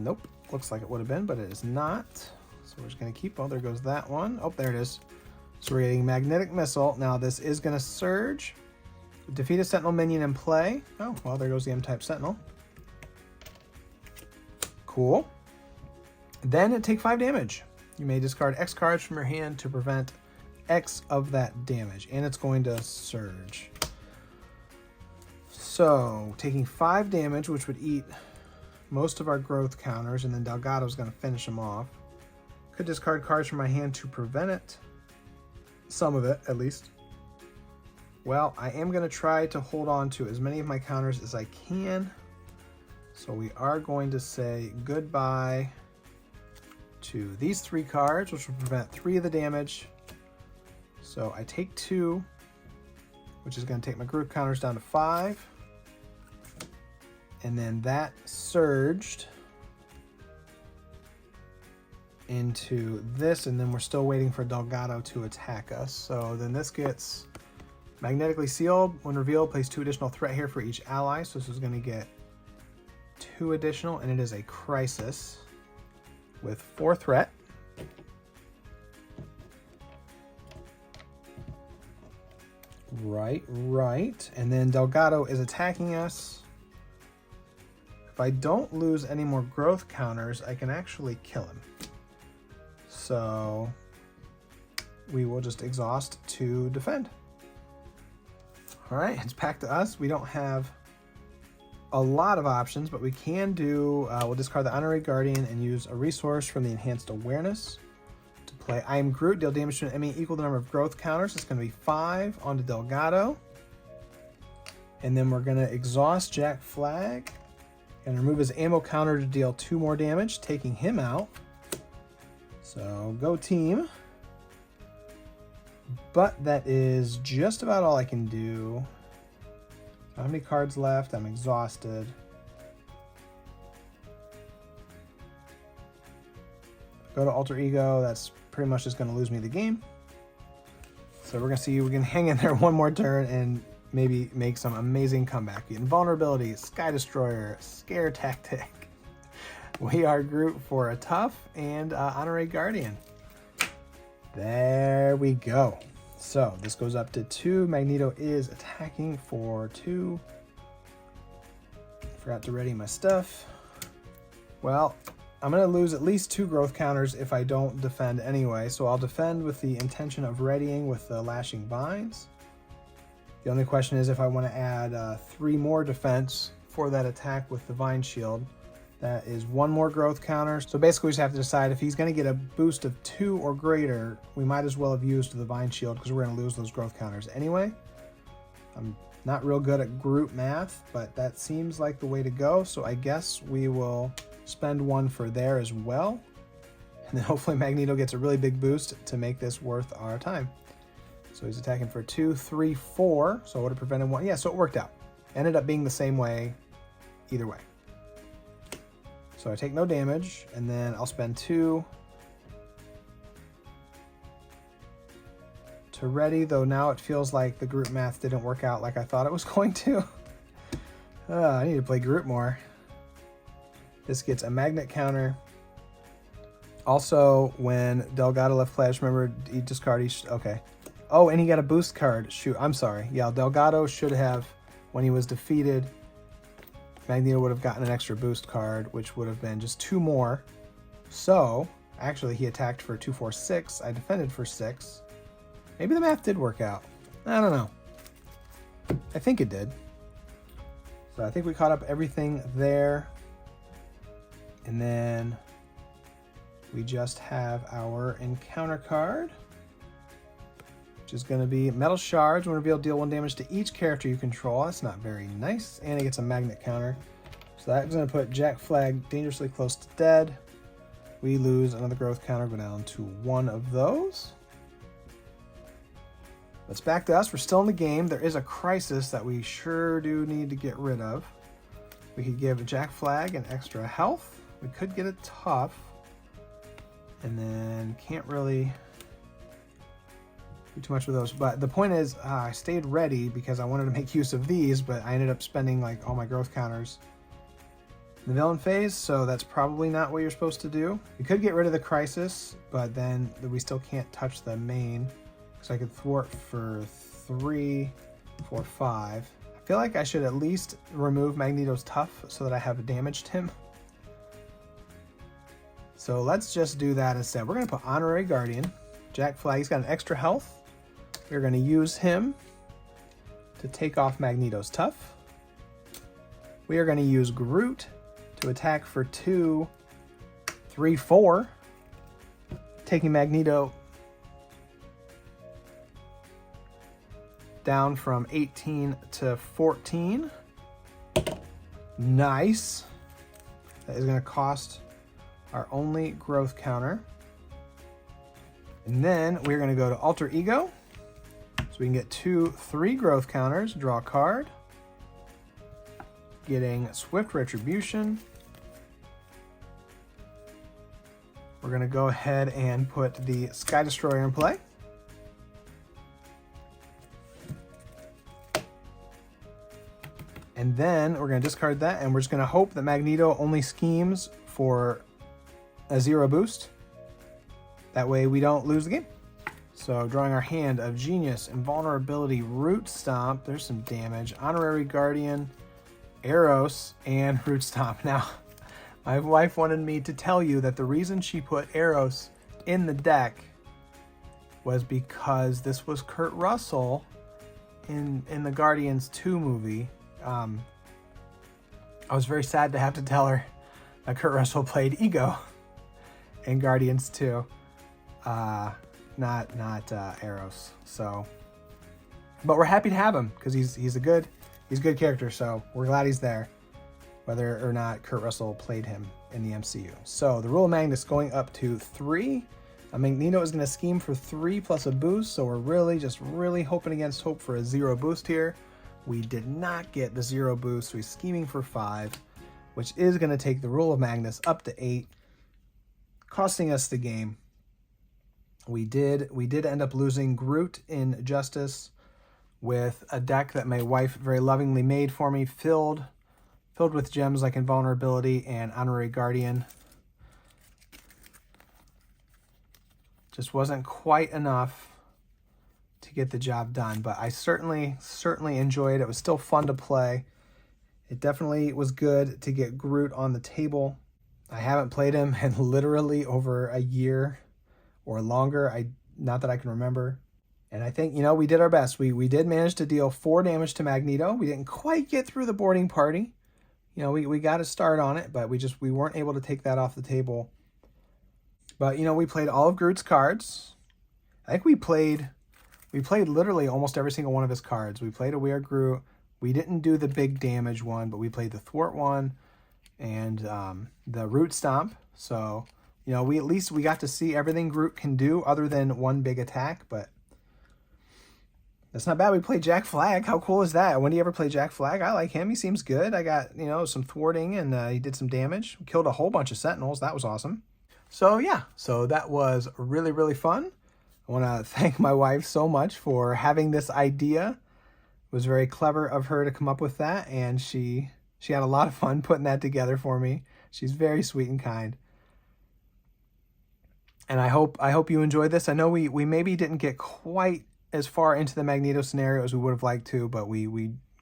Speaker 1: Nope, looks like it would have been, but it is not. So we're just gonna keep, oh, there goes that one. Oh, there it is. So we're getting Magnetic Missile. Now this is gonna surge. Defeat a Sentinel minion in play. Oh, well, there goes the M-type Sentinel. Cool. Then take 5 damage. You may discard X cards from your hand to prevent X of that damage, and it's going to surge. So, taking 5 damage, which would eat most of our growth counters, and then Delgado's going to finish them off. Could discard cards from my hand to prevent it. Some of it, at least. Well, I am going to try to hold on to as many of my counters as I can. So we are going to say goodbye to these 3 cards, which will prevent 3 of the damage. So I take 2, which is going to take my group counters down to 5. And then that surged into this, and then we're still waiting for Delgado to attack us. So then this gets magnetically sealed. When revealed, place 2 additional threat here for each ally. So this is going to get 2 additional, and it is a crisis with 4 threat. Right. And then Delgado is attacking us. If I don't lose any more growth counters, I can actually kill him. So we will just exhaust to defend. All right, it's back to us. We don't have a lot of options, but we can do, we'll discard the Honorary Guardian and use a resource from the Enhanced Awareness to play I am Groot. Deal damage to an enemy equal to the number of growth counters. It's going to be 5 onto Delgado. And then we're going to exhaust Jack Flag and remove his ammo counter to deal 2 more damage, taking him out. So go team. But that is just about all I can do. How many cards left? I'm exhausted. Go to Alter Ego. That's pretty much just going to lose me the game. So we're going to see if we can hang in there one more turn and maybe make some amazing comeback. Invulnerability, Sky Destroyer, Scare Tactic. We are Groot for a tough and Honorary Guardian. There we go. So this goes up to 2. Magneto is attacking for 2. Forgot to ready my stuff. Well, I'm going to lose at least 2 growth counters if I don't defend anyway. So I'll defend with the intention of readying with the Lashing Vines. The only question is if I want to add 3 more defense for that attack with the Vine Shield. That is 1 more growth counter. So basically we just have to decide if he's going to get a boost of 2 or greater, we might as well have used the Vine Shield because we're going to lose those growth counters anyway. I'm not real good at Groot math, but that seems like the way to go. So I guess we will spend 1 for there as well. And then hopefully Magneto gets a really big boost to make this worth our time. So he's attacking for 2, 3, 4. So I would have prevented 1. Yeah, so it worked out. Ended up being the same way either way. So I take no damage, and then I'll spend 2 to ready, though now it feels like the Groot math didn't work out like I thought it was going to. I need to play Groot more. This gets a magnet counter. Also, when Delgado left play, I just remember he discard each, okay. Oh, and he got a boost card. Shoot, I'm sorry. Yeah, Delgado should have, when he was defeated, Magneto would have gotten an extra boost card, which would have been just 2 more. So, actually, he attacked for 2, 4, 6. I defended for 6. Maybe the math did work out. I don't know. I think it did. So I think we caught up everything there. And then we just have our encounter card, which is going to be Metal Shards. When revealed, deal 1 damage to each character you control. That's not very nice. And it gets a magnet counter. So that's going to put Jack Flag dangerously close to dead. We lose another growth counter, go down to 1 of those. It's back to us. We're still in the game. There is a crisis that we sure do need to get rid of. We could give Jack Flag an extra health. We could get a tough. And then can't really do too much with those. But the point is, I stayed ready because I wanted to make use of these, but I ended up spending like all my growth counters in the villain phase, so that's probably not what you're supposed to do. We could get rid of the crisis, but then we still can't touch the main. So I could thwart for 3, 4, 5. I feel like I should at least remove Magneto's tough so that I have damaged him. So let's just do that instead. We're going to put Honorary Guardian. Jack Flag, he's got an extra health. We're going to use him to take off Magneto's tough. We are going to use Groot to attack for 2, 3, 4. Taking Magneto down from 18 to 14. Nice. That is going to cost our only growth counter. And then we're going to go to Alter Ego. So we can get 2, 3 growth counters, draw a card. getting Swift Retribution. We're going to go ahead and put the Sky Destroyer in play. And then we're going to discard that, and we're just going to hope that Magneto only schemes for a 0 boost. That way we don't lose the game. So drawing our hand of Genius, Invulnerability, Root Stomp. There's some damage. Honorary Guardian, Eros, and Root Stomp. Now, my wife wanted me to tell you that the reason she put Eros in the deck was because this was Kurt Russell in the Guardians 2 movie. I was very sad to have to tell her that Kurt Russell played Ego in Guardians 2, not Eros. So, but we're happy to have him because he's a good character. So we're glad he's there, whether or not Kurt Russell played him in the MCU. So the rule of Magnus going up to 3. Magneto is going to scheme for 3 plus a boost. So we're really hoping against hope for a 0 boost here. We did not get the 0 boost, so he's scheming for 5, which is going to take the rule of Magnus up to 8, costing us the game. We did end up losing Groot in Justice with a deck that my wife very lovingly made for me, filled with gems like Invulnerability and Honorary Guardian. Just wasn't quite enough to get the job done, but I certainly enjoyed it. It was still fun to play. It definitely was good to get Groot on the table. I haven't played him in literally over a year or longer. Not that I can remember. And I think, we did our best. We did manage to deal 4 damage to Magneto. We didn't quite get through the boarding party. We got a start on it, but we weren't able to take that off the table. But, we played all of Groot's cards. I think we played literally almost every single one of his cards. We played a Weird Groot. We didn't do the big damage one, but we played the Thwart one and the Root Stomp. So, we at least got to see everything Groot can do other than one big attack, but that's not bad. We played Jack Flag. How cool is that? When do you ever play Jack Flag? I like him. He seems good. I got, some thwarting, and he did some damage. We killed a whole bunch of Sentinels. That was awesome. So, yeah. So that was really, really fun. I want to thank my wife so much for having this idea. It was very clever of her to come up with that, and she had a lot of fun putting that together for me. She's very sweet and kind. And I hope you enjoyed this. I know we maybe didn't get quite as far into the Magneto scenario as we would have liked to, but we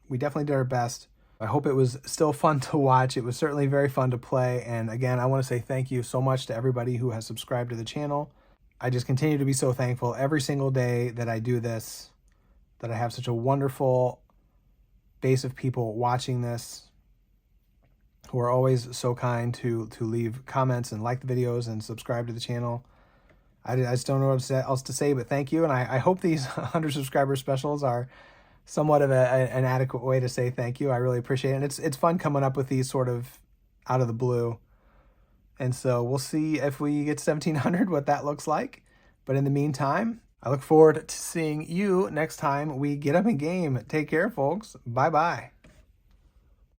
Speaker 1: definitely did our best. I hope it was still fun to watch. It was certainly very fun to play. And again, I want to say thank you so much to everybody who has subscribed to the channel. I just continue to be so thankful every single day that I do this, that I have such a wonderful base of people watching this who are always so kind to leave comments and like the videos and subscribe to the channel. I just don't know what else to say, but thank you. And I hope these 100 subscriber specials are somewhat of an adequate way to say thank you. I really appreciate it. And it's fun coming up with these sort of out of the blue. And so we'll see if we get 1,700, what that looks like. But in the meantime, I look forward to seeing you next time we get up in game. Take care, folks. Bye-bye.